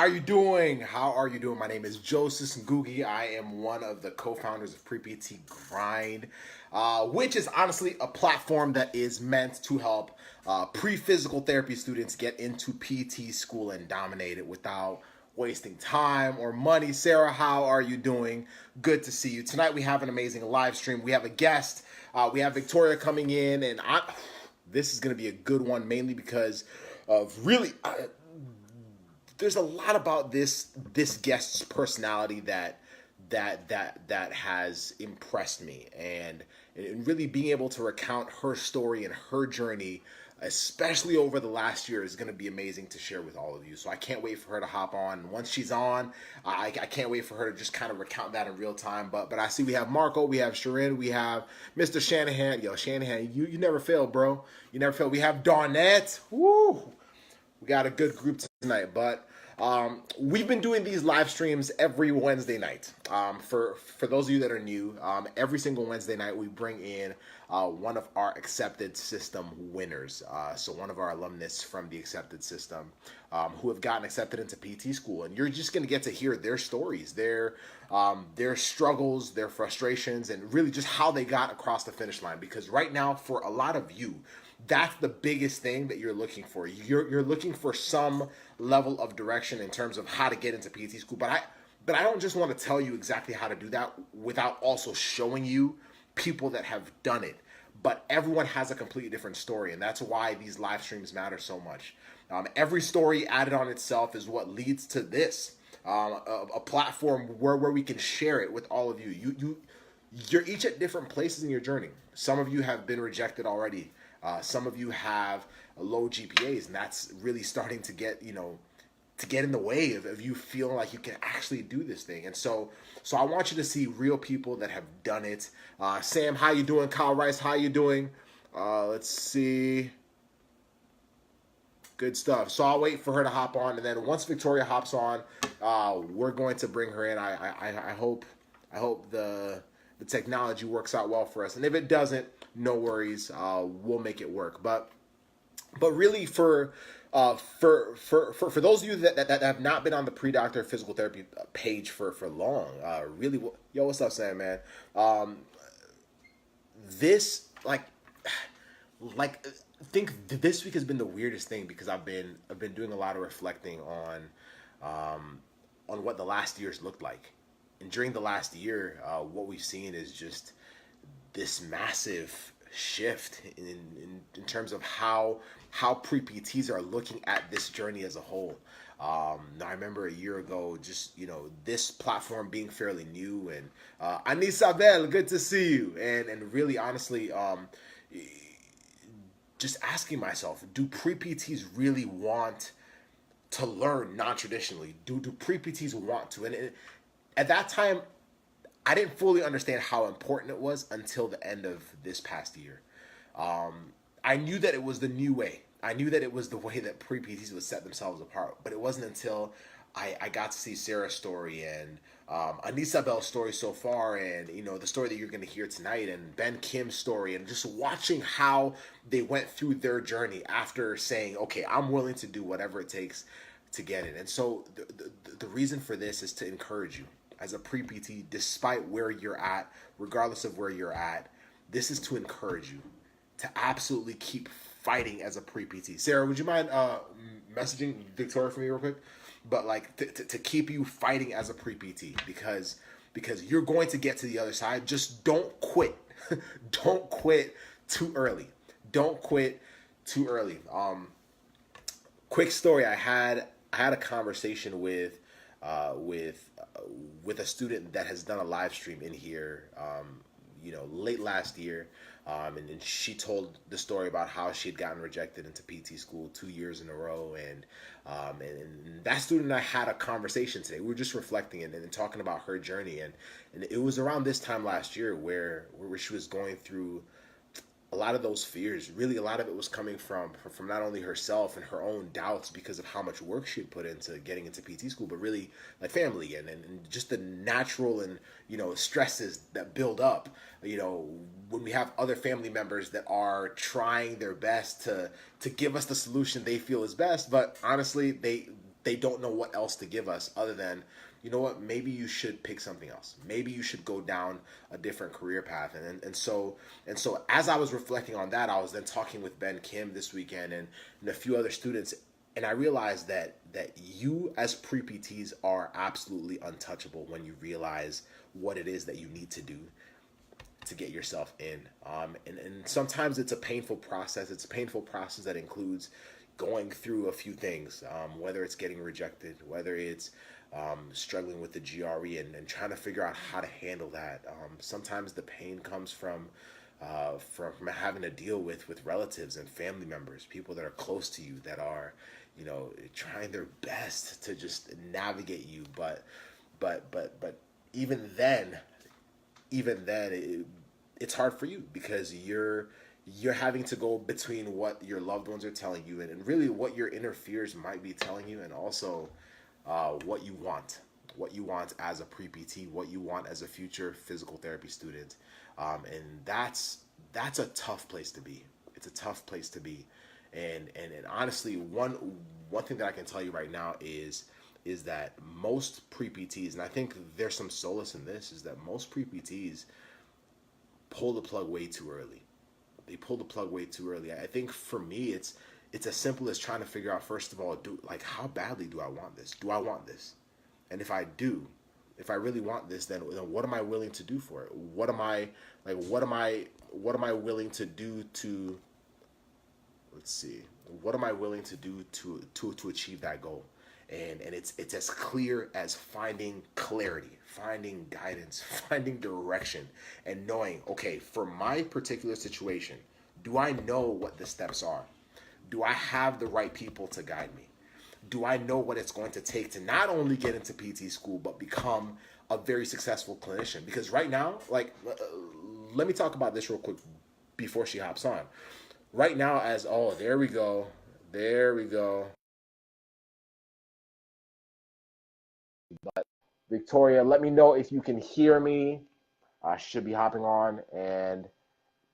are you doing? How are you doing? My name is Joseph Ngugi. I am one of the co-founders of Pre-PT Grind, which is honestly a platform that is meant to help pre-physical therapy students get into PT school and dominate it without wasting time or money. Sarah, how are you doing? Good to see you. Tonight we have an amazing live stream. We have a guest. We have Victoria coming in, and this is going to be a good one, mainly because of really... there's a lot about this guest's personality that has impressed me, and really being able to recount her story and her journey, especially over the last year, is going to be amazing to share with all of you. So I can't wait for her to hop on. Once she's on, I can't wait for her to just kind of recount that in real time. But I see we have Marco, we have Sharon, we have Mr. Shanahan. Yo, Shanahan, you never fail, bro. You never fail. We have Darnett. Woo! We got a good group tonight, but we've been doing these live streams every Wednesday night. For those of you that are new, every single Wednesday night we bring in one of our accepted system winners. So one of our alumnus from the accepted system who have gotten accepted into PT school, and you're just going to get to hear their stories, their struggles, their frustrations, and really just how they got across the finish line. Because right now, for a lot of you, that's the biggest thing that you're looking for. You're looking for some level of direction in terms of how to get into PT school. But I don't just want to tell you exactly how to do that without also showing you people that have done it. But everyone has a completely different story, and that's why these live streams matter so much. Every story added on itself is what leads to this, a platform where we can share it with all of you. You're each at different places in your journey. Some of you have been rejected already. Some of you have low GPAs, and that's really starting to get in the way of you feeling like you can actually do this thing. And so I want you to see real people that have done it. Sam, how you doing? Kyle Rice, how you doing? Let's see. Good stuff. So I'll wait for her to hop on, and then once Victoria hops on, we're going to bring her in. I hope the technology works out well for us, and if it doesn't, no worries. We'll make it work. But really, for those of you that have not been on the Pre-Doctor Physical Therapy page for long, really, yo, what's up, Sam, man? This think this week has been the weirdest thing, because I've been doing a lot of reflecting on what the last years looked like. And during the last year, what we've seen is just this massive shift in terms of how pre-PTs are looking at this journey as a whole. I remember a year ago, just this platform being fairly new, and Anisabel, good to see you, and really honestly, just asking myself, do pre-PTs really want to learn non-traditionally? Do pre-PTs want to? And at that time, I didn't fully understand how important it was until the end of this past year. I knew that it was the new way. I knew that it was the way that pre-PTs would set themselves apart. But it wasn't until I got to see Sarah's story and Anisabel's story so far, and the story that you're going to hear tonight, and Ben Kim's story, and just watching how they went through their journey after saying, okay, I'm willing to do whatever it takes to get it. And so the reason for this is to encourage you as a pre-PT, despite where you're at, regardless of where you're at. This is to encourage you to absolutely keep fighting as a pre-PT. Sarah, would you mind messaging Victoria for me real quick? But to keep you fighting as a pre-PT, because you're going to get to the other side. Just don't quit. Don't quit too early. Don't quit too early. Quick story. I had a conversation with a student that has done a live stream in here, late last year, and she told the story about how she had gotten rejected into PT school 2 years in a row, and that student and I had a conversation today. We were just reflecting and talking about her journey, and it was around this time last year where she was going through a lot of those fears. Really, a lot of it was coming from not only herself and her own doubts because of how much work she had put into getting into PT school, but really like family and just the natural and stresses that build up. When we have other family members that are trying their best to give us the solution they feel is best, but honestly they don't know what else to give us other than, you know what, maybe you should pick something else. Maybe you should go down a different career path. And so as I was reflecting on that, I was then talking with Ben Kim this weekend and a few other students, and I realized that you as pre-PTs are absolutely untouchable when you realize what it is that you need to do to get yourself in. And sometimes it's a painful process. It's a painful process that includes going through a few things, whether it's getting rejected, whether it's struggling with the GRE and trying to figure out how to handle that. Sometimes the pain comes from having to deal with relatives and family members, people that are close to you that are, trying their best to just navigate you. But even then, it's hard for you because you're having to go between what your loved ones are telling you and really what your inner fears might be telling you, and also what you want as a pre-PT, what you want as a future physical therapy student, and that's a tough place to be. It's a tough place to be, and honestly, one thing that I can tell you right now is that most pre-PTs, and I think there's some solace in this, is that most pre-PTs pull the plug way too early. They pull the plug way too early. I think for me, it's as simple as trying to figure out, first of all, how badly do I want this? Do I want this? And if I do, if I really want this, then what am I willing to do for it? What am I willing to do to, let's see, what am I willing to do to achieve that goal? And it's as clear as finding clarity, finding guidance, finding direction, and knowing, okay, for my particular situation, do I know what the steps are? Do I have the right people to guide me? Do I know what it's going to take to not only get into PT school, but become a very successful clinician? Because right now, let me talk about this real quick before she hops on. Right now, there we go. Victoria, let me know if you can hear me. I should be hopping on. And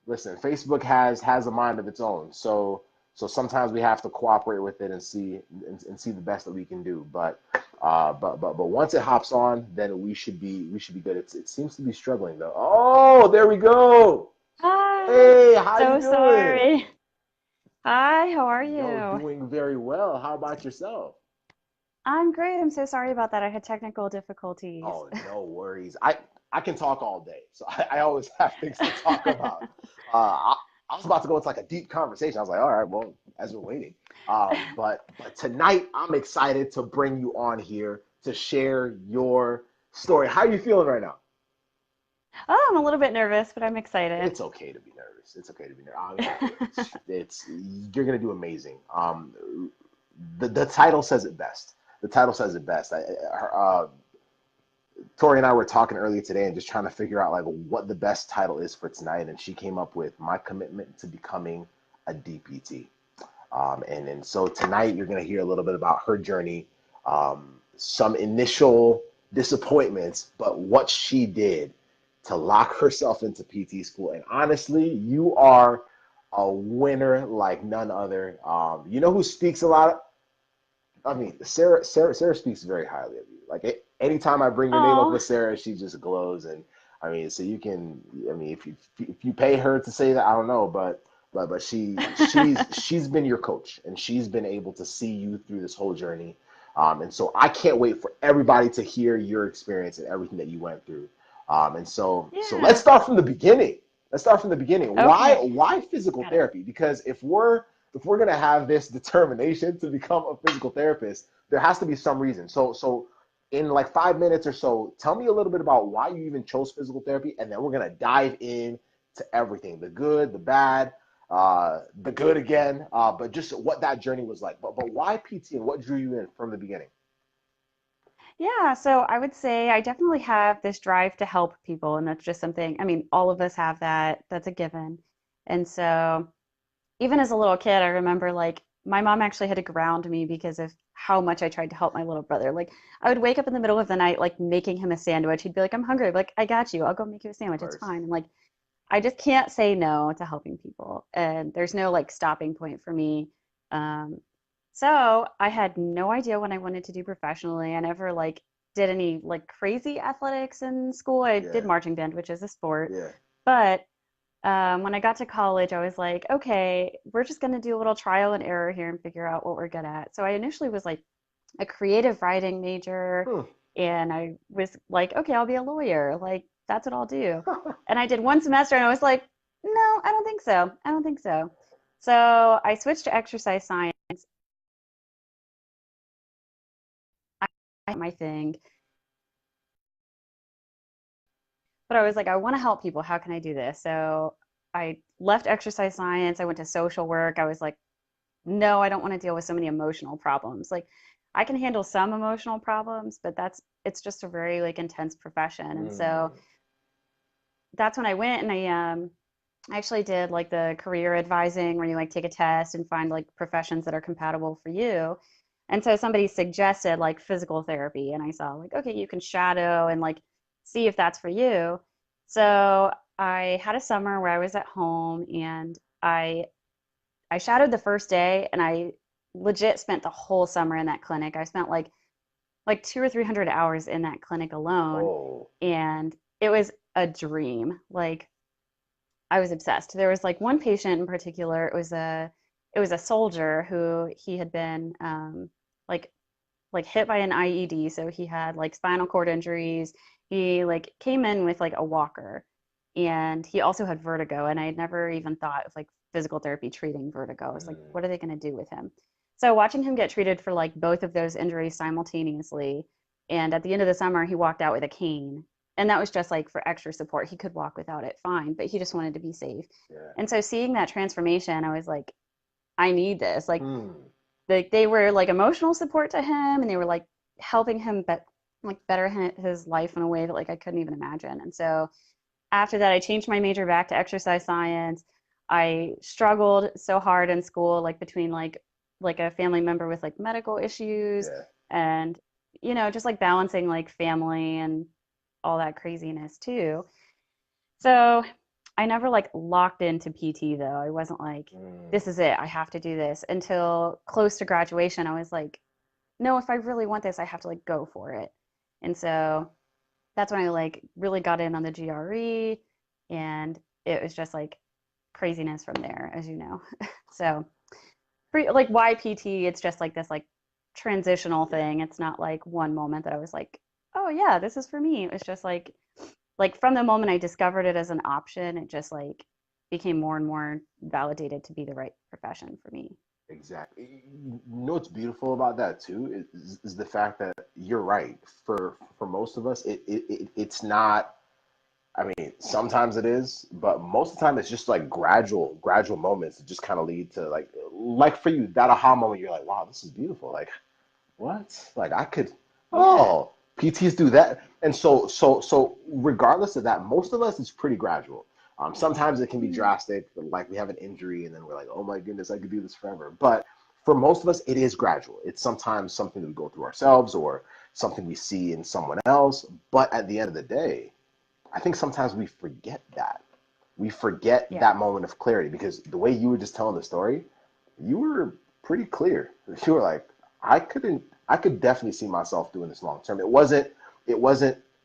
listen, Facebook has a mind of its own, so sometimes we have to cooperate with it and see the best that we can do. But once it hops on, then we should be good. It seems to be struggling though. Oh, there we go. Hi, Hey, how you so doing? sorry. Hi, how are Yo, you? doing very well. How about yourself? I'm great. I'm so sorry about that. I had technical difficulties. Oh, no worries. I can talk all day, so I always have things to talk about. I was about to go into like a deep conversation. I was like, all right, well, as we're waiting. But tonight I'm excited to bring you on here to share your story. How are you feeling right now? Oh, I'm a little bit nervous, but I'm excited. It's okay to be nervous. It's okay to be nervous. I mean, it's you're gonna do amazing. The title says it best. The title says it best. Tori and I were talking earlier today and just trying to figure out like what the best title is for tonight, and she came up with my commitment to becoming a DPT. And so tonight you're going to hear a little bit about her journey, some initial disappointments, but what she did to lock herself into PT school. And honestly, you are a winner like none other. You know who speaks a lot? I mean, Sarah speaks very highly of you. Like anytime I bring your name up Oh, with Sarah, she just glows. And I mean, so you can, I mean, if you pay her to say that, I don't know, but she's been your coach, and she's been able to see you through this whole journey. And so I can't wait for everybody to hear your experience and everything that you went through. And so let's yeah. start from the beginning. Let's start from the beginning. Why Okay, why physical got it. therapy? Because if we're gonna have this determination to become a physical therapist, there has to be some reason. So in like 5 minutes or so, tell me a little bit about why you even chose physical therapy, and then we're gonna dive in to everything, the good, the bad, the good again, but just what that journey was like. But why PT and what drew you in from the beginning? Yeah, so I would say I definitely have this drive to help people, and that's just something, I mean, all of us have that. That's a given. And so even as a little kid, I remember like my mom actually had to ground me because of how much I tried to help my little brother. Like I would wake up in the middle of the night, like making him a sandwich. He'd be like, I'm hungry. I'd be like, I got you. I'll go make you a Of sandwich. It's course. fine. And like, I just can't say no to helping people. And there's no like stopping point for me. Um, So I had no idea what I wanted to do professionally. I never like did any like crazy athletics in school. I did Yeah, marching band, which is a sport. yeah, But when I got to college, I was like, okay, we're just going to do a little trial and error here and figure out what we're good at. So I initially was like a creative writing major, hmm. and I was like, okay, I'll be a lawyer. Like, that's what I'll do. And I did one semester and I was like, no, I don't think so. I don't think so. So I switched to exercise science. My thing. But I was like, I want to help people. How can I do this? So I left exercise science. I went to social work. I was like, no, I don't want to deal with so many emotional problems. Like, I can handle some emotional problems, but it's just a very like intense profession. And so Mm, that's when I went and I actually did like the career advising where you like take a test and find like professions that are compatible for you. And so somebody suggested like physical therapy, and I saw like, okay, you can shadow and like see if that's for you. So I had a summer where I was at home and I shadowed the first day and I legit spent the whole summer in that clinic. I spent like 200 or 300 hours in that clinic alone, oh, and it was a dream. Like I was obsessed. There was like one patient in particular. It was a soldier who he had been like like hit by an IED, so he had like spinal cord injuries. He like came in with like a walker, and he also had vertigo. And I had never even thought of like physical therapy treating vertigo. I was like, mm, what are they going to do with him? So watching him get treated for like both of those injuries simultaneously, and at the end of the summer, he walked out with a cane. And that was just like for extra support. He could walk without it fine, but he just wanted to be safe. yeah. And so seeing that transformation, I was like, I need this. Hmm. Like they were like emotional support to him, and they were like helping him like better his life in a way that like I couldn't even imagine. And so after that, I changed my major back to exercise science. I struggled so hard in school, like between like a family member with like medical issues, Yeah. and just like balancing like family and all that craziness too. So I never like locked into PT though. I wasn't like, this Mm, is it, I have to do this until close to graduation. I was like, no, if I really want this, I have to like go for it. And so that's when I like really got in on the GRE, and it was just like craziness from there, as you know. So like YPT, it's just like this like transitional yeah. thing. It's not like one moment that I was like, oh yeah, this is for me. It was just like from the moment I discovered it as an option, it just like became more and more validated to be the right profession for me. Exactly. You know what's beautiful about that too is the fact that you're right. For most of us, it's not. I mean, sometimes it is, but most of the time it's just like gradual moments that just kind of lead to like for you that aha moment. You're like, wow, this is beautiful. Like what? Like I could. Yeah. Oh, PTs do that, and so regardless of that, most of us it's pretty gradual. Sometimes it can be Mhm. drastic, like we have an injury and then we're like, oh my goodness, I could do this forever. But for most of us, it is gradual. It's sometimes something that we go through ourselves or something we see in someone else. But at the end of the day, I think sometimes we forget that. We forget Yeah. that moment of clarity because the way you were just telling the story, you were pretty clear. You were like, I could definitely see myself doing this long term. It wasn't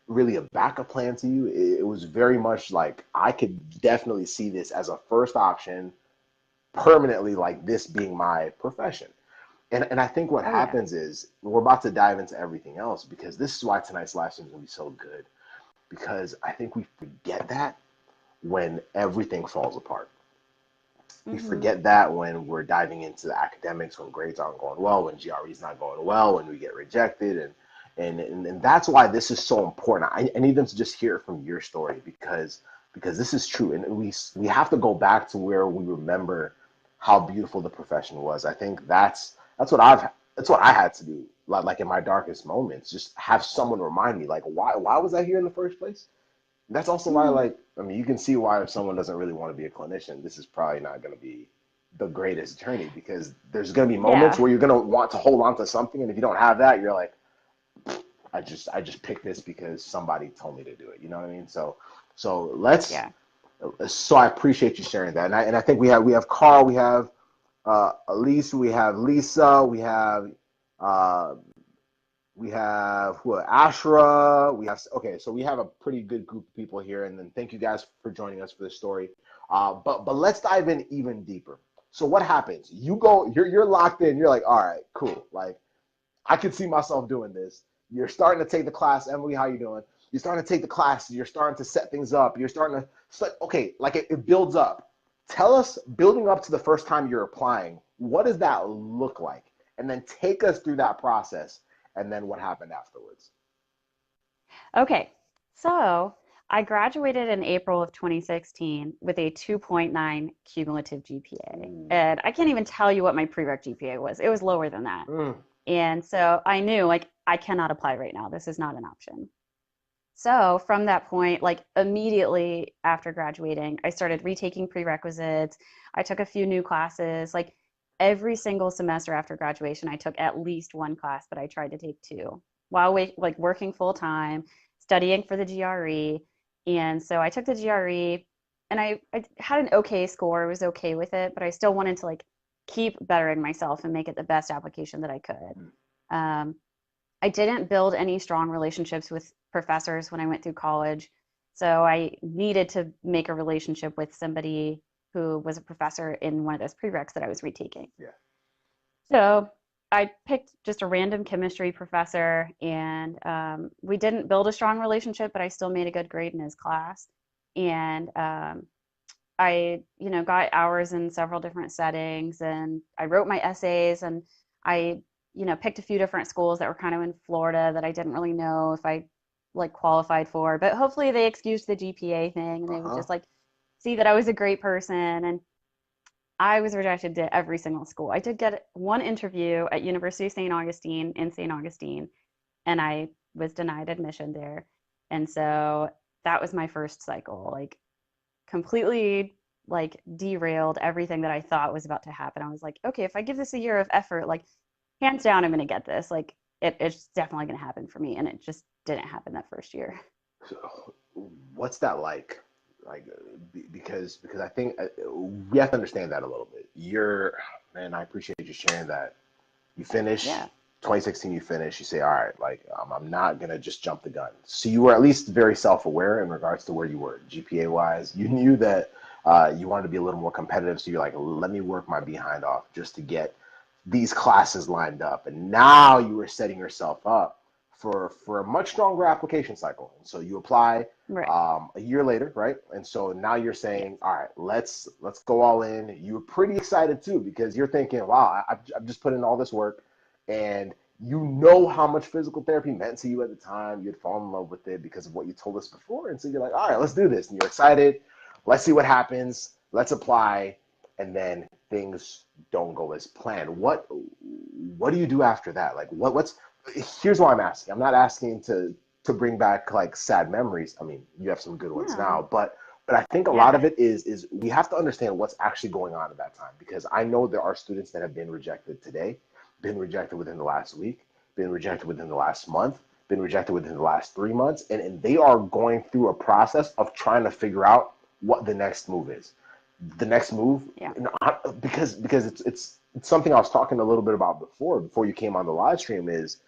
really a backup plan to you. It was very much like I could definitely see this as a first option permanently, like this being my profession. And I think what Oh yeah. happens is we're about to dive into everything else because this is why tonight's live stream is gonna be so good. Because I think we forget that when everything falls apart. We Hmm. forget that when we're diving into the academics, when grades aren't going well, when GRE is not going well, when we get rejected, and that's why this is so important. I need them to just hear it from your story because this is true, and we have to go back to where we remember how beautiful the profession was. I think that's what I had to do. Like in my darkest moments, just have someone remind me, like why was I here in the first place? That's also why, Hmm. like, I mean, you can see why if someone doesn't really want to be a clinician, this is probably not going to be the greatest journey because there's going to be moments Yeah. where you're going to want to hold on to something, and if you don't have that, you're like, I just picked this because somebody told me to do it. You know what I mean? So let's. Yeah. So I appreciate you sharing that, and I think we have Carl, we have Elise, we have Lisa, uh, we have who? Ashra. We have okay, so we have a pretty good group of people here, and then thank you guys for joining us for this story. But let's dive in even deeper. So what happens? You're locked in. You're like, all right, cool. Like I could see myself doing this. You're starting to take the class. Emily, how you doing? You're starting to take the classes. You're starting to set things up. You're starting to, okay, like it builds up. Tell us, building up to the first time you're applying, what does that look like? And then take us through that process and then what happened afterwards. Okay, so I graduated in April of 2016 with a 2.9 cumulative GPA. Ooh. And I can't even tell you what my prereq GPA was. It was lower than that. Mm. And so I knew, like, I cannot apply right now. This is not an option. So from that point, like immediately after graduating, I started retaking prerequisites. I took a few new classes. Like every single semester after graduation, I took at least one class, but I tried to take two while like working full time, studying for the GRE. And so I took the GRE and I had an okay score. I was okay with it, but I still wanted to like keep bettering myself and make it the best application that I could. Um, I didn't build any strong relationships with professors when I went through college. So I needed to make a relationship with somebody who was a professor in one of those prereqs that I was retaking. Yeah. So I picked just a random chemistry professor, and we didn't build a strong relationship, but I still made a good grade in his class. And I, got hours in several different settings, and I wrote my essays, and I, picked a few different schools that were kind of in Florida that I didn't really know if I like qualified for, but hopefully they excused the GPA thing and they would Uh-huh. just like see that I was a great person. And I was rejected to every single school. I did get one interview at University of St. Augustine in St. Augustine, and I was denied admission there. And so that was my first cycle, like completely like derailed everything that I thought was about to happen. I was like, okay, if I give this a year of effort, like hands down, I'm going to get this. Like it's definitely going to happen for me. And it just didn't happen that first year. So, what's that like? Like, because I think we have to understand that a little bit. Man, I appreciate you sharing that. You finish Yeah. 2016. You finish. You say, all right, like I'm not gonna just jump the gun. So you were at least very self-aware in regards to where you were GPA wise. You knew that you wanted to be a little more competitive. So you're like, let me work my behind off just to get these classes lined up. And now you were setting yourself up for a much stronger application cycle. And so you apply Right. a year later, right? And so now you're Yes. saying, all right, let's go all in. You were pretty excited too because you're thinking, wow, I've just put in all this work, and you know how much physical therapy meant to you at the time. You'd fallen in love with it because of what you told us before, and so you're like, all right, let's do this. And you're excited. Let's see what happens. Let's apply, and then things don't go as planned. What do you do after that? Like what's here's why I'm asking. I'm not asking to bring back like sad memories. I mean, you have some good ones No. now, but I think a lot Yeah. of it is we have to understand what's actually going on at that time because I know there are students that have been rejected today, been rejected within the last week, been rejected within the last month, been rejected within the last 3 months, and they are going through a process of trying to figure out what the next move is. The next move, Yeah. because it's something I was talking a little bit about before you came on the live stream is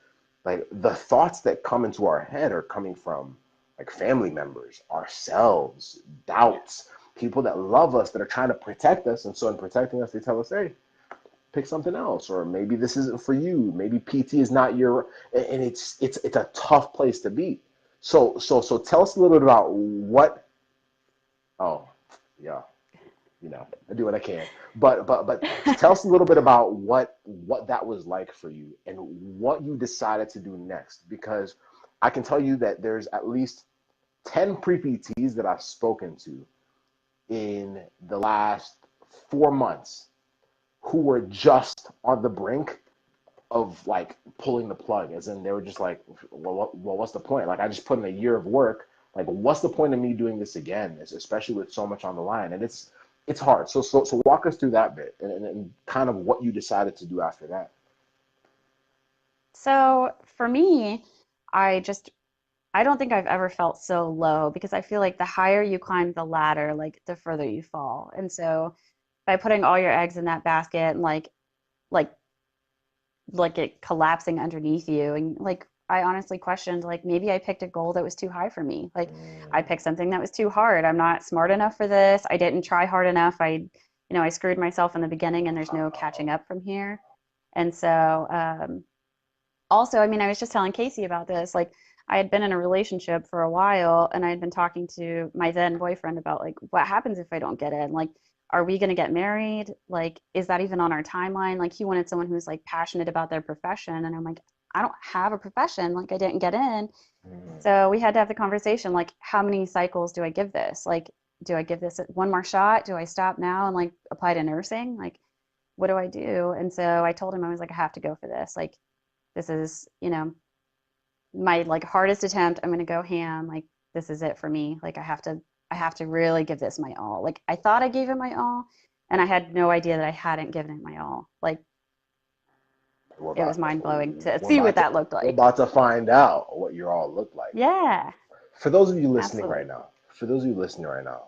like the thoughts that come into our head are coming from like family members, ourselves, doubts, people that love us that are trying to protect us. And so in protecting us, they tell us, hey, pick something else, or maybe this isn't for you. Maybe PT is not your, and it's a tough place to be. So tell us a little bit about what, oh, yeah, I do what I can. But tell us a little bit about what that was like for you and what you decided to do next. Because I can tell you that there's at least 10 pre-PTs that I've spoken to in the last 4 months who were just on the brink of like pulling the plug, as in they were just like, what's the point? Like I just put in a year of work. Like, what's the point of me doing this again? Especially with so much on the line, and it's hard. So walk us through that bit and kind of what you decided to do after that. So for me, I just I don't think I've ever felt so low because I feel like the higher you climb the ladder, like the further you fall. And so by putting all your eggs in that basket and like it collapsing underneath you. And like I honestly questioned, like maybe I picked a goal that was too high for me. Like I Mm. picked something that was too hard. I'm not smart enough for this. I didn't try hard enough. I screwed myself in the beginning and there's no catching up from here. And so also, I mean, I was just telling Casey about this. Like, I had been in a relationship for a while and I had been talking to my then boyfriend about, like, what happens if I don't get in? Like, are we going to get married? Like, is that even on our timeline? Like, he wanted someone who's like passionate about their profession. And I'm like, I don't have a profession. Like, I didn't get in. Mm. So we had to have the conversation, like, how many cycles do I give this? Like, do I give this one more shot? Do I stop now and like apply to nursing? Like, what do I do? And so I told him, I was like, I have to go for this. Like, this is, my like hardest attempt. I'm going to go ham. Like, this is it for me. Like, I have to really give this my all. Like, I thought I gave it my all, and I had no idea that I hadn't given it my all. Like, We're it was about mind blowing to we're see what about to that looked we're like. about to find out what you all look like. Yeah, For those of you listening right absolutely. now, for those of you listening right now,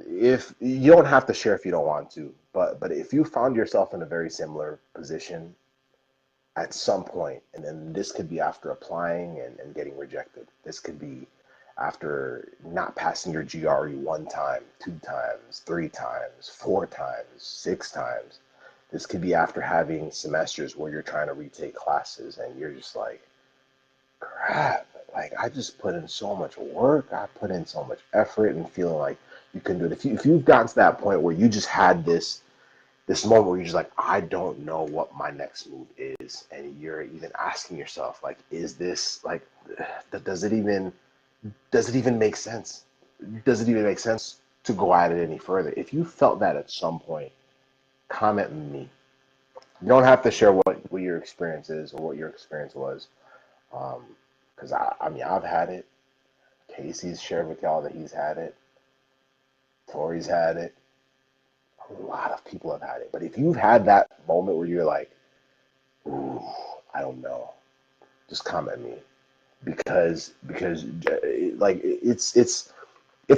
if you don't have to share if you don't want to, but if you found yourself in a very similar position at some point, and then this could be after applying and getting rejected. This could be after not passing your GRE one time, two times, three times, four times, six times. This could be after having semesters where you're trying to retake classes and you're just like, crap, like I just put in so much work, I put in so much effort and feeling like you can do it. If you've gotten to that point where you just had this moment where you're just like, I don't know what my next move is, and you're even asking yourself, like, is this like, does it even make sense? Does it even make sense to go at it any further? If you felt that at some point, comment me. You don't have to share what your experience is or what your experience was, because I mean I've had it. Casey's shared with y'all that he's had it. Tori's had it. A lot of people have had it. But if you've had that moment where you're like, ooh, I don't know. Just comment me because like it's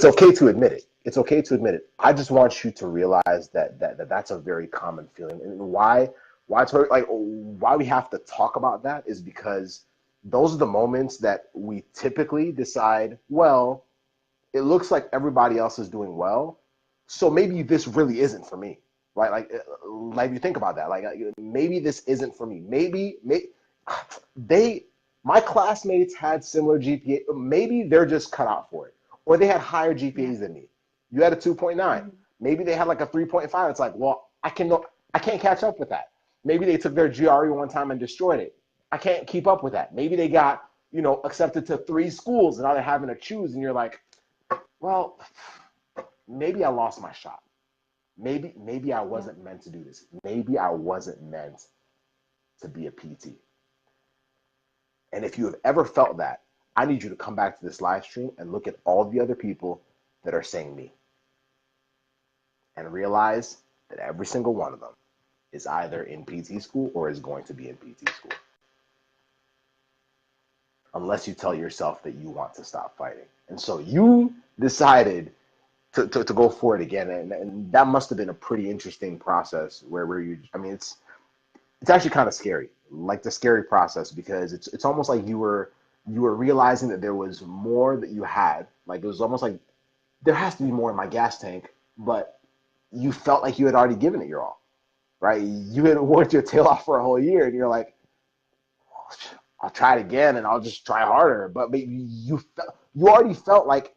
okay to admit it. It's okay to admit it. I just want you to realize that's a very common feeling, and why we have to talk about that is because those are the moments that we typically decide. Well, it looks like everybody else is doing well, so maybe this really isn't for me, right? Like you think about that, like maybe this isn't for me. Maybe they, my classmates had similar GPA. Maybe they're just cut out for it, or they had higher Yeah. GPAs than me. You had a 2.9. Hmm. Maybe they had like a 3.5. It's like, well, I can't catch up with that. Maybe they took their GRE one time and destroyed it. I can't keep up with that. Maybe they got accepted to three schools and now they're having to choose, and you're like, well, maybe I lost my shot. Maybe I Yeah. wasn't meant to do this. Maybe I wasn't meant to be a PT. And if you have ever felt that, I need you to come back to this live stream and look at all the other people that are saying me and realize that every single one of them is either in PT school or is going to be in PT school. Unless you tell yourself that you want to stop fighting. And so you decided to go for it again. And that must have been a pretty interesting process where you, I mean, it's actually kind of scary, like the scary process, because it's almost like you were realizing that there was more that you had. Like it was almost like there has to be more in my gas tank, but you felt like you had already given it your all, right? You had worked your tail off for a whole year, and you're like, I'll try it again, and I'll just try harder. But you already felt like,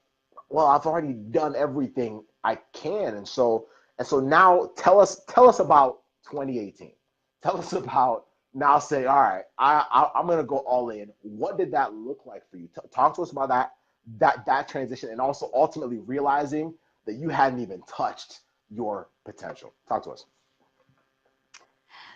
well, I've already done everything I can, and so now tell us about 2018. Tell us about now. Say, all right, I'm gonna go all in. What did that look like for you? Talk to us about that transition, and also ultimately realizing that you hadn't even touched your potential. Talk to us.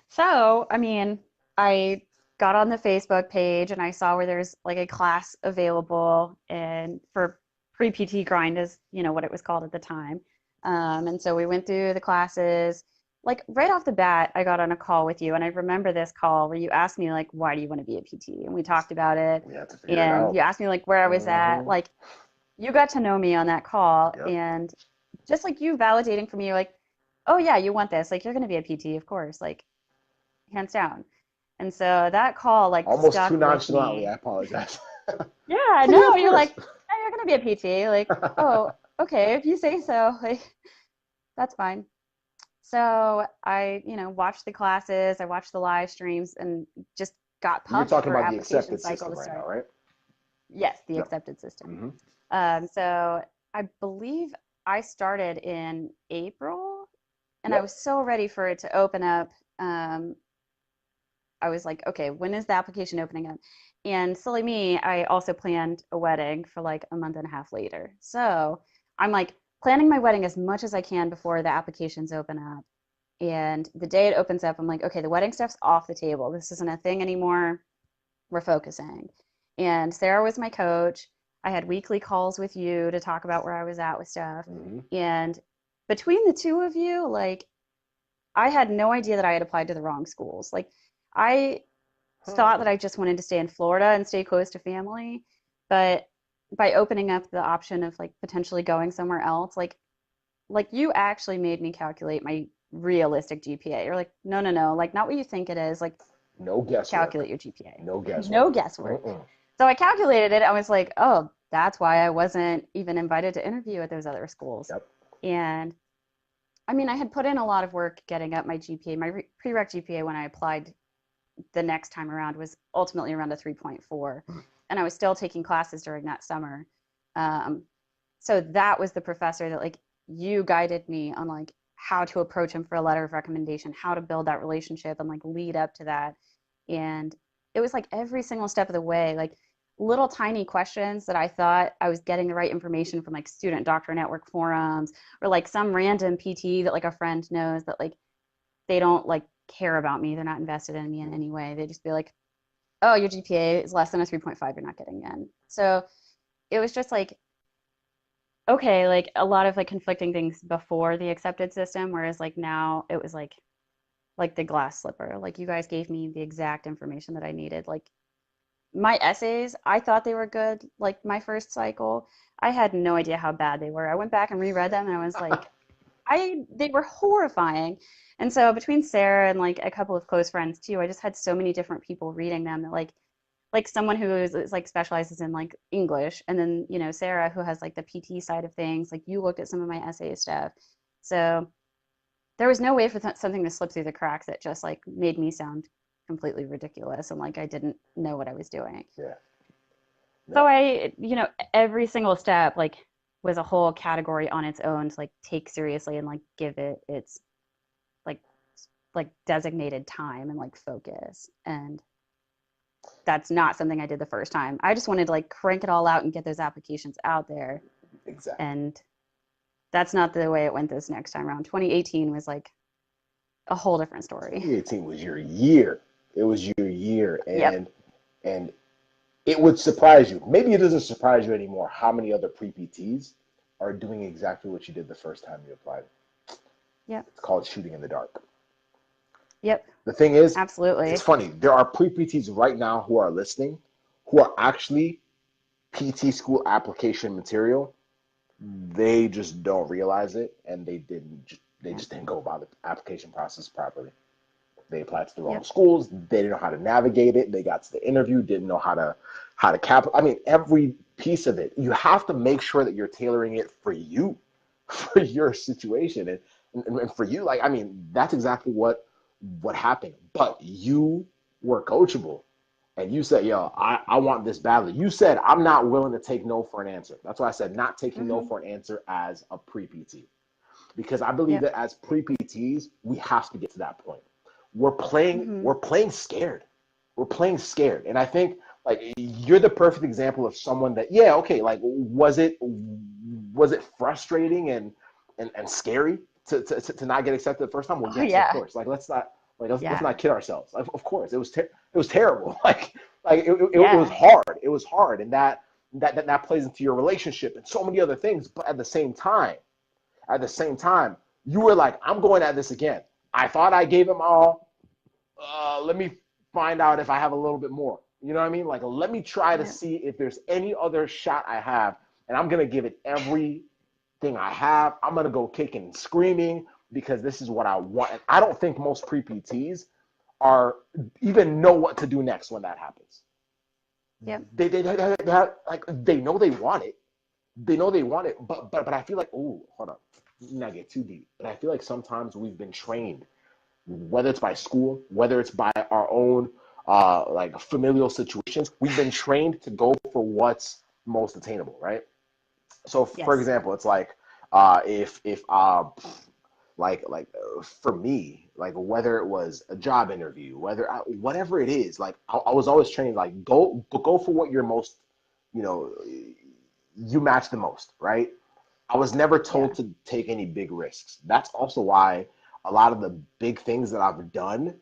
So, I mean, I got on the Facebook page and I saw where there's like a class available and for pre-PT grind is, what it was called at the time. And so we went through the classes. Like right off the bat, I got on a call with you, and I remember this call where you asked me like, why do you want to be a PT? And we talked about it, We have to figure it and out. you asked me like where I was at. Mm-hmm. Like you got to know me on that call, Yep. and just like you validating for me, you're like, oh yeah, you want this. Like you're going to be a PT, of course, like hands down. And so that call like Almost too stuck with nonchalantly. I me. apologize. Yeah, Yeah, no, of you're course. like, oh, you're going to be a PT. Like, oh, okay, if you say so, like that's fine. So I, watched the classes, I watched the live streams and just got You're pumped talking for about the application accepted cycle system to right now, start. right? Yes, the Yep. accepted system. Hmm. So I believe I started in April and I Yep. was so ready for it to open up. Um, I was like, okay, when is the application opening up? And silly me, I also planned a wedding for like a month and a half later. So I'm like planning my wedding as much as I can before the applications open up. And the day it opens up, I'm like, okay, the wedding stuff's off the table. This isn't a thing anymore. We're focusing. And Sarah was my coach. I had weekly calls with you to talk about where I was at with stuff. Hmm. And between the two of you, like, I had no idea that I had applied to the wrong schools. Like, I thought Huh. that I just wanted to stay in Florida and stay close to family. But by opening up the option of like potentially going somewhere else, like you actually made me calculate my realistic GPA. You're like, no, no, no, like not what you think it is. Like No guesswork. calculate your GPA. No No guesswork. guesswork. Mm-mm. So I calculated it. I was like, oh, that's why I wasn't even invited to interview at those other schools. Yep. And I mean, I had put in a lot of work getting up my GPA. My prereq GPA when I applied the next time around was ultimately around a 3.4. And I was still taking classes during that summer. Um, so that was the professor that like you guided me on like how to approach him for a letter of recommendation, how to build that relationship and like lead up to that. And it was like every single step of the way, like little tiny questions that I thought I was getting the right information from like student doctor network forums or like some random PT that like a friend knows that like they don't like care about me. They're not invested in me in any way. They just be like, oh, your GPA is less than a 3.5, you're not getting in. So it was just like, okay, like a lot of like conflicting things before the accepted system, whereas like now it was like the glass slipper. Like you guys gave me the exact information that I needed. Like my essays, I thought they were good. Like my first cycle, I had no idea how bad they were. I went back and reread them and I was like, I they were horrifying. And so between Sarah and like a couple of close friends too, I just had so many different people reading them that like someone who is like specializes in like English, and then Sarah who has like the PT side of things. Like you looked at some of my essay stuff, so there was no way for something to slip through the cracks that just like made me sound completely ridiculous and like I didn't know what I was doing. Yeah. So No. I every single step like was a whole category on its own to like take seriously and like give it its like like designated time and like focus. And that's not something I did the first time. I just wanted to like crank it all out and get those applications out there. Exactly. And that's not the way it went this next time around. 2018 was like a whole different story. 2018 was your year. It was your year, Yep. and it would surprise you. Maybe it doesn't surprise you anymore how many other pre-PTs are doing exactly what you did the first time you applied. Yep. It's called shooting in the dark. Yep. The thing is, it's Absolutely. funny. There are pre-PTs right now who are listening, who are actually PT school application material. They just don't realize it, and they Yeah. just didn't go about the application process properly. They applied to the wrong Yep. schools. They didn't know how to navigate it. They got to the interview, didn't know how to cap. I mean, every piece of it. You have to make sure that you're tailoring it for you, for your situation, and for you. Like, I mean, that's exactly what happened. But you were coachable, and you said, "Yo, I want this badly." You said, "I'm not willing to take no for an answer." That's why I said not taking no Mm-hmm. for an answer as a pre PT, because I believe Yep. that as pre PTs, we have to get to that point. We're playing scared. We're playing scared. And I think like you're the perfect example of someone that, yeah, okay, like was it frustrating and scary to not get accepted the first time? Well, Oh yes, of yeah. course. Like let's Yeah. not kid ourselves. Of course, it was terrible. It was Yeah. hard. It was hard, and that plays into your relationship and so many other things. But at the same time, you were like, I'm going at this again. I thought I gave him all. Let me find out if I have a little bit more. You know what I mean? Like, let me try to Yep. see if there's any other shot I have, and I'm gonna give it everything I have. I'm gonna go kicking and screaming because this is what I want. And I don't think most pre-PTs are even know what to do next when that happens. Yep. They know they want it. They know they want it, but I feel like, oh, hold up, not get too deep. But I feel like sometimes we've been trained, whether it's by school, whether it's by our own like familial situations, we've been trained to go for what's most attainable, right? So, for Yes. example, it's like if for me, like whether it was a job interview, whatever it is, like I was always trained like go for what you're most, you know, you match the most, right? I was never Yeah. told to take any big risks. That's also why a lot of the big things that I've done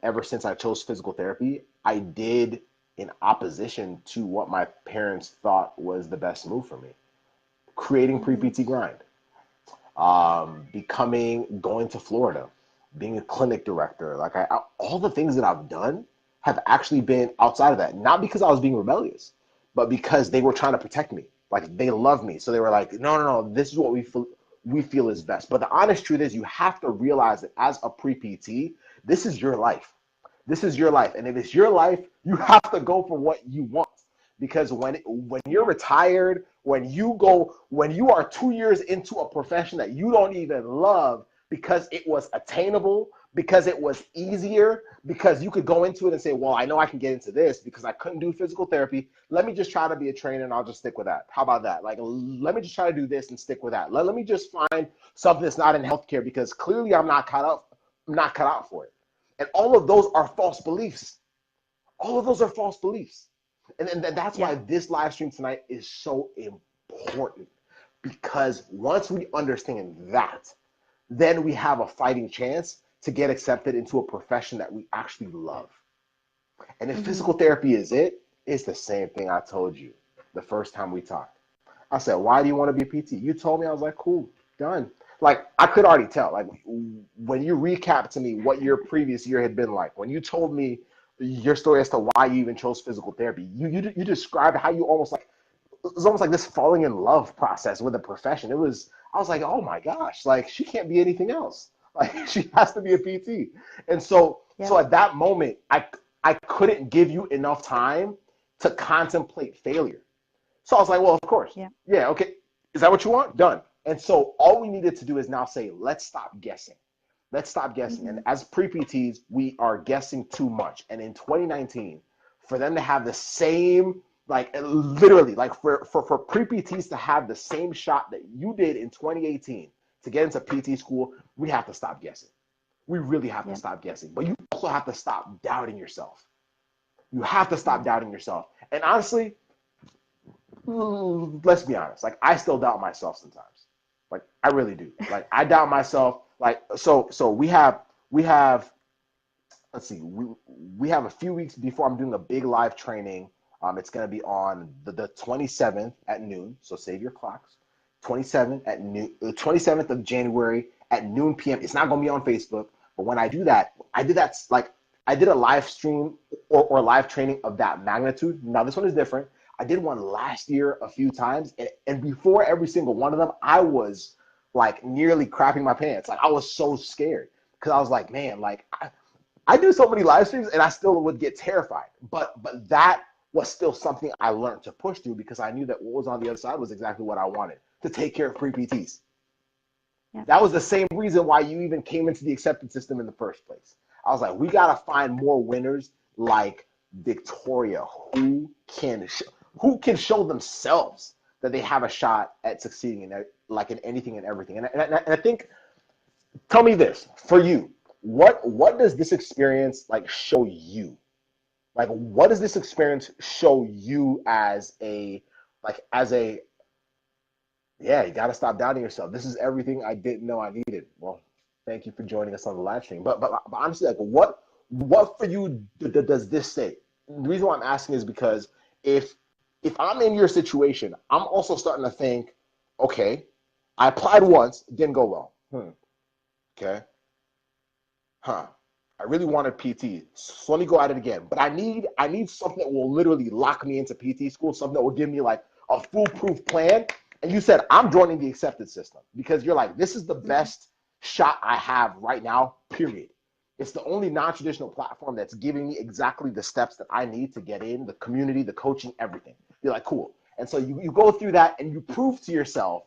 ever since I chose physical therapy, I did in opposition to what my parents thought was the best move for me. Creating Hmm. pre-PT grind, going to Florida, being a clinic director, all the things that I've done have actually been outside of that. Not because I was being rebellious, but because they were trying to protect me. Like they love me, so they were like, no, no, no, this is what we feel is best. But the honest truth is, you have to realize that as a pre-PT, this is your life. This is your life, and if it's your life, you have to go for what you want. Because when you're Yeah. retired, when you are 2 years into a profession that you don't even love because it was attainable, because it was easier, because you could go into it and say, well, I know I can get into this because I couldn't do physical therapy. Let me just try to be a trainer and I'll just stick with that. How about that? Like, let me just try to do this and stick with that. Let me just find something that's not in healthcare because clearly I'm not cut out for it. And all of those are false beliefs. All of those are false beliefs. And that's Yeah. why this live stream tonight is so important. Because once we understand that, then we have a fighting chance to get accepted into a profession that we actually love. And if Hmm. physical therapy is it, it's the same thing I told you the first time we talked. I said, why do you want to be a PT? You told me. I was like, cool, done. Like, I could already tell. Like, when you recap to me what your previous year had been like, when you told me your story as to why you even chose physical therapy, you described how you almost like, it was almost like this falling in love process with a profession. I was like, oh my gosh, like, she can't be anything else. Like, she has to be a PT. And so Yep. at that moment, I couldn't give you enough time to contemplate failure. So I was like, well, of course. Yep. Yeah, okay. Is that what you want? Done. And so all we needed to do is now say, let's stop guessing. Let's stop guessing. And Hmm. as pre-PTs, we are guessing too much. And in 2019, for them to have the same, like literally, like for pre-PTs to have the same shot that you did in 2018 to get into PT school, we have to stop guessing. We really have to Yep. stop guessing. But you also have to stop doubting yourself. You have to stop Yeah. doubting yourself. And honestly, let's be honest. Like, I still doubt myself sometimes. Like, I really do. Like, I doubt myself. Like, so we have let's see, we have a few weeks before I'm doing a big live training. It's gonna be on the 27th at noon. So save your clocks. 27th at noon, the 27th of January at noon p.m. It's not gonna be on Facebook, but when I do that, I did a live stream or live training of that magnitude. Now this one is different. I did one last year a few times, and before every single one of them, I was like nearly crapping my pants. Like, I was so scared because I was like, man, like I do so many live streams and I still would get terrified. But that was still something I learned to push through because I knew that what was on the other side was exactly what I wanted, to take care of pre PTs. Yep. That was the same reason why you even came into the acceptance system in the first place. I was like, we gotta find more winners like Victoria who can show themselves that they have a shot at succeeding in like in anything and everything. And I think, tell me this for you, what does this experience like show you? Like, what does this experience show you as a yeah, you got to stop doubting yourself. This is everything I didn't know I needed. Well, thank you for joining us on the live stream. But honestly, like, what for you does this say? The reason why I'm asking is because if if I'm in your situation, I'm also starting to think, okay, I applied once, it didn't go well. Okay, huh? I really wanted PT, so let me go at it again. But I need something that will literally lock me into PT school, something that will give me like a foolproof plan. And you said I'm joining the accepted system because you're like, this is the Hmm. best. shot I have right now, period. It's the only non-traditional platform that's giving me exactly the steps that I need to get in, the community, the coaching, everything. You're like, cool. And so you go through that and you prove to yourself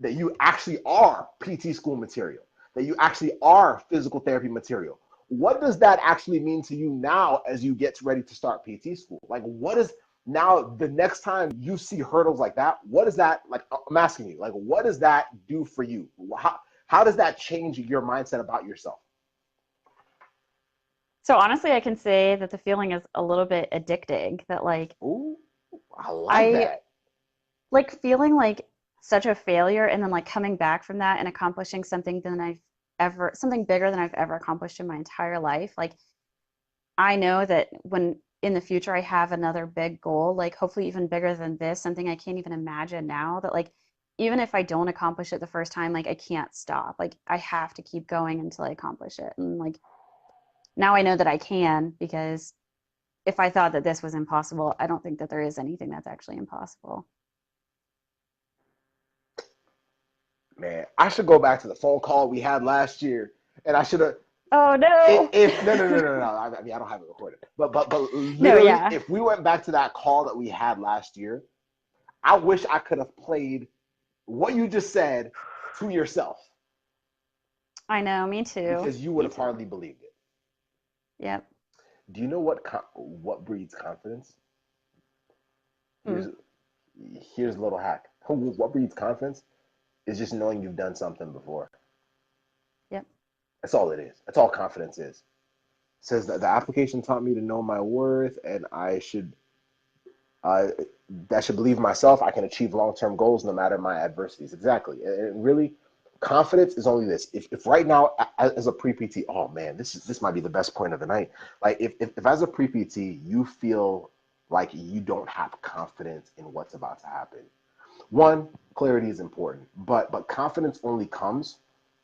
that you actually are PT school material, that you actually are physical therapy material. What does that actually mean to you now as you get ready to start PT school? Like, what is now the next time you see hurdles like that? What is that like? I'm asking you, like, what does that do for you? How does that change your mindset about yourself? So honestly, I can say that the feeling is a little bit addicting, that like Ooh, I like I that. like feeling like such a failure and then like coming back from that and accomplishing something bigger than I've ever accomplished in my entire life. Like I know that when in the future I have another big goal, like hopefully even bigger than this, something I can't even imagine now, that like even if I don't accomplish it the first time, like I can't stop. Like I have to keep going until I accomplish it. And like now I know that I can, because if I thought that this was impossible, I don't think that there is anything that's actually impossible. Man, I should go back to the phone call we had last year, and I should have. Oh no. If no. I mean, I don't have it recorded, but No, literally, yeah. if we went back to that call that we had last year, I wish I could have played what you just said to yourself, I know, me too. because you would Me have too. hardly believed it. Yep. Do you know what breeds confidence? Hmm. Here's here's a little hack. What breeds confidence is just knowing you've done something before. Yep. That's all it is. That's all confidence is. It says that the application taught me to know my worth, and uh, I should believe in myself. I can achieve long-term goals no matter my adversities. Exactly. And really, confidence is only this. If right now, as a pre-PT, oh man, this might be the best point of the night. Like if as a pre-PT you feel like you don't have confidence in what's about to happen, one, clarity is important, but confidence only comes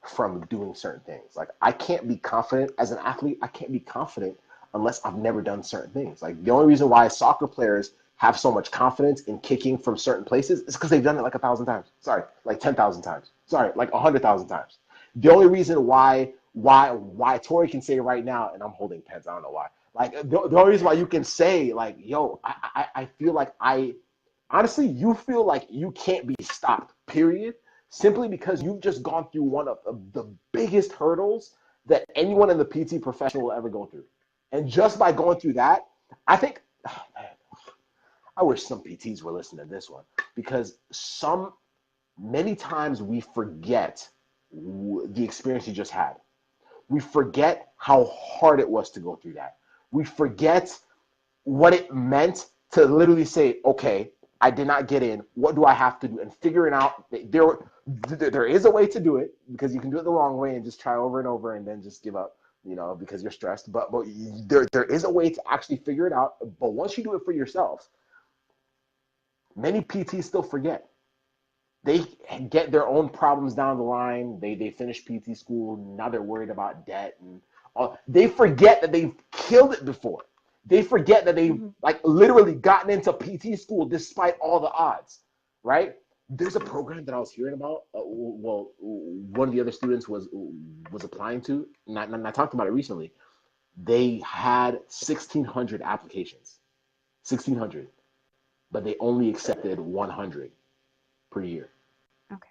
from doing certain things. Like I can't be confident as an athlete. I can't be confident unless I've never done certain things. Like the only reason why soccer players have so much confidence in kicking from certain places is because they've done it like 1,000 times. Sorry, like 10,000 times. Sorry, like 100,000 times. The only reason why Tori can say right now, and I'm holding pens, I don't know why. Like the only reason why you can say like, yo, I feel like honestly, you feel like you can't be stopped, period, simply because you've just gone through one of the biggest hurdles that anyone in the PT profession will ever go through. And just by going through that, I think, oh man, I wish some PTs were listening to this one, because many times we forget the experience you just had. We forget how hard it was to go through that. We forget what it meant to literally say, okay, I did not get in. What do I have to do? And figuring out there is a way to do it, because you can do it the wrong way and just try over and over and then just give up, because you're stressed. But there is a way to actually figure it out. But once you do it for yourself, many PTs still forget. They get their own problems down the line. They finish PT school. Now they're worried about debt, and they forget that they've killed it before. They forget that they've Hmm. like literally gotten into PT school despite all the odds, right? There's a program that I was hearing about. Well, one of the other students was applying to, and I talked about it recently. They had 1,600 applications, 1,600, but they only accepted 100 per year. Okay.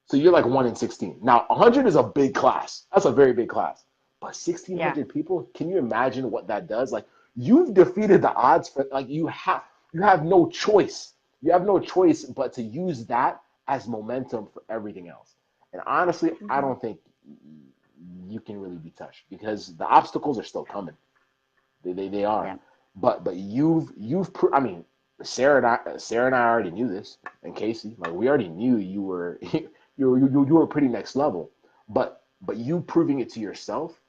So you're like 1 in 16. Now, 100 is a big class. That's a very big class. But Yeah. 1,600 people, can you imagine what that does? Like you've defeated the odds for like you have no choice. You have no choice but to use that as momentum for everything else. And honestly, I Hmm. don't think you can really be touched, because the obstacles are still coming. They are. Yeah. But I mean, Sarah and I already knew this, and Casey, like we already knew you were you were pretty next level. But you proving it to yourself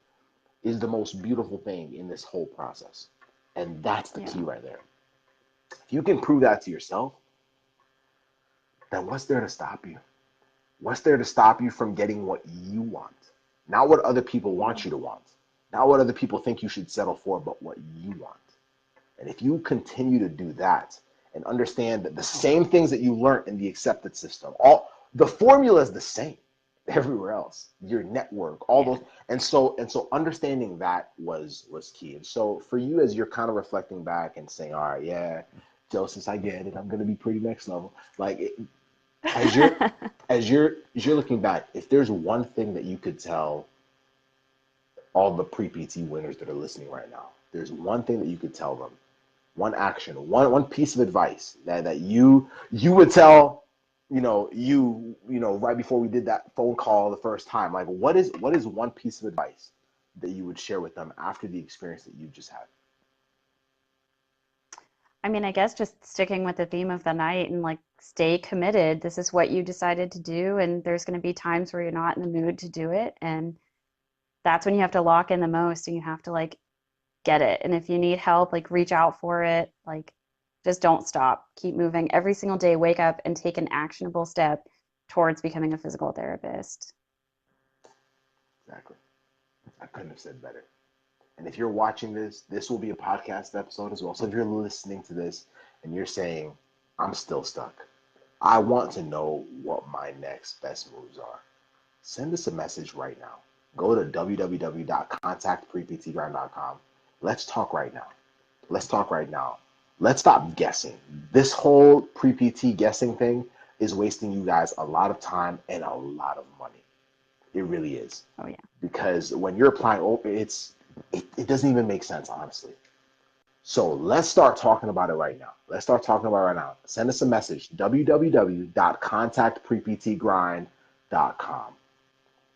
is the most beautiful thing in this whole process. And that's the Yeah. key right there. If you can prove that to yourself, then what's there to stop you? What's there to stop you from getting what you want? Not what other people want you to want. Not what other people think you should settle for, but what you want. And if you continue to do that and understand that the same things that you learned in the acceptance system, all the formula is the same. everywhere else, your network, all Yeah. those. And so understanding that was key. And so for you, as you're kind of reflecting back and saying, all right, yeah, Joseph, I get it, I'm gonna be pretty next level. Like as you're as you're looking back, if there's one thing that you could tell all the pre-PT winners that are listening right now, there's one thing that you could tell them, one action, one piece of advice that you would tell, right before we did that phone call the first time. Like what is one piece of advice that you would share with them after the experience that you just had? I mean, I guess just sticking with the theme of the night and like stay committed. This is what you decided to do, and there's going to be times where you're not in the mood to do it, and that's when you have to lock in the most and you have to like get it. And if you need help, like reach out for it. Like just don't stop. Keep moving every single day. Wake up and take an actionable step towards becoming a physical therapist. Exactly. I couldn't have said better. And if you're watching this, this will be a podcast episode as well. So if you're listening to this and you're saying, I'm still stuck, I want to know what my next best moves are, send us a message right now. Go to www.contactpreptgrind.com. Let's talk right now. Let's talk right now. Let's stop guessing. This whole pre-PT guessing thing is wasting you guys a lot of time and a lot of money. It really is. Oh yeah. Because when you're applying, it doesn't even make sense, honestly. So let's start talking about it right now. Send us a message, www.contactpreptgrind.com.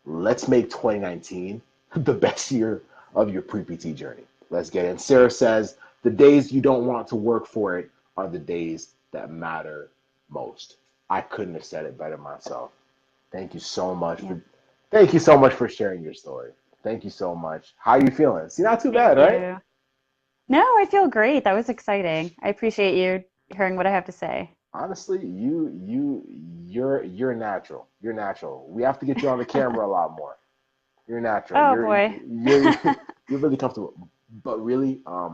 Let's make 2019 the best year of your pre-PT journey. Let's get it. And Sarah says, the days you don't want to work for it are the days that matter most. I couldn't have said it better myself. Thank you so much Yeah. thank you so much for sharing your story. Thank you so much. How are you feeling? See, not too Thank bad, right? you. No, I feel great. That was exciting. I appreciate you hearing what I have to say. Honestly, you're natural. You're natural. We have to get you on the camera a lot more. You're natural. Oh You're boy. you're you're really comfortable. But really, I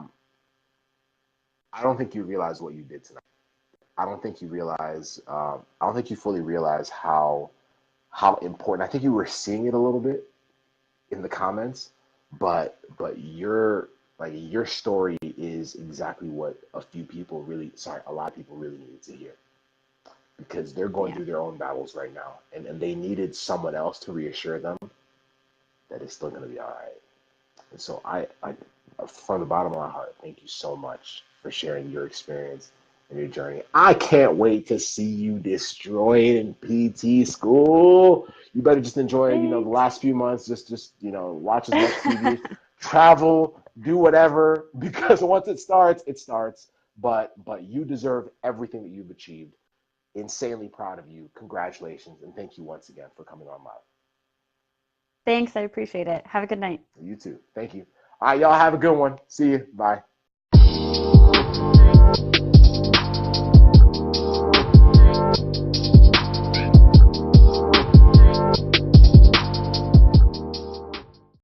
don't think you realize what you did tonight. I don't think you realize. I don't think you fully realize how important. I think you were seeing it a little bit in the comments, but your story is exactly what a lot of people really needed to hear, because they're going Yeah. through their own battles right now, and they needed someone else to reassure them that it's still going to be all right. And so I, from the bottom of my heart, thank you so much for sharing your experience and your journey. I can't wait to see you destroy it in PT school. You better just enjoy, the Thanks. last few months. Just watch as much TV, travel, do whatever, because once it starts, it starts. But you deserve everything that you've achieved. Insanely proud of you. Congratulations, and thank you once again for coming on live. Thanks. I appreciate it. Have a good night. You too. Thank you. All right, y'all have a good one. See you. Bye.